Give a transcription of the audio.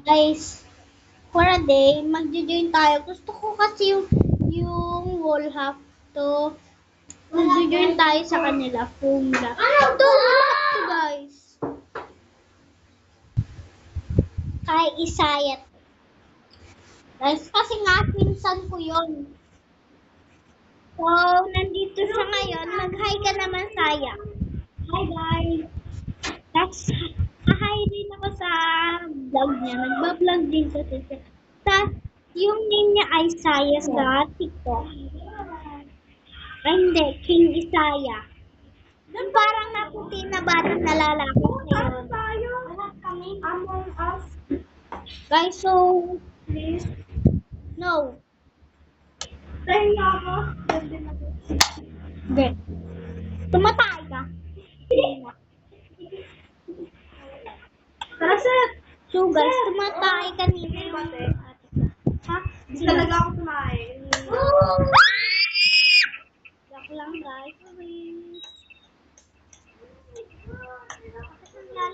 Guys, for a day, magjo-join tayo. Gusto ko kasi yung wall half to. Magjo-join tayo sa kanila. Funga. Ito, lahat to guys. Kay Isayat. Guys, kasi nga, pinsan ko yun. So, nandito siya ngayon. Mag-hi ka naman, Saya. Hi, guys. Tapos, hi din ako sa vlog niya. Nagba-vlog din kasi siya. Yung name niya ay Saya sa TikTok. Ay, hindi. King Isaya. Yung parang naputi na batang nalalaki ngayon. Among Us. Guys, so, please. No. Tayo na ako. Hindi. Tumatay ka. Kasi, so guys, tumatay kanina yung ate ko. Ha? Hindi talaga ako kumain.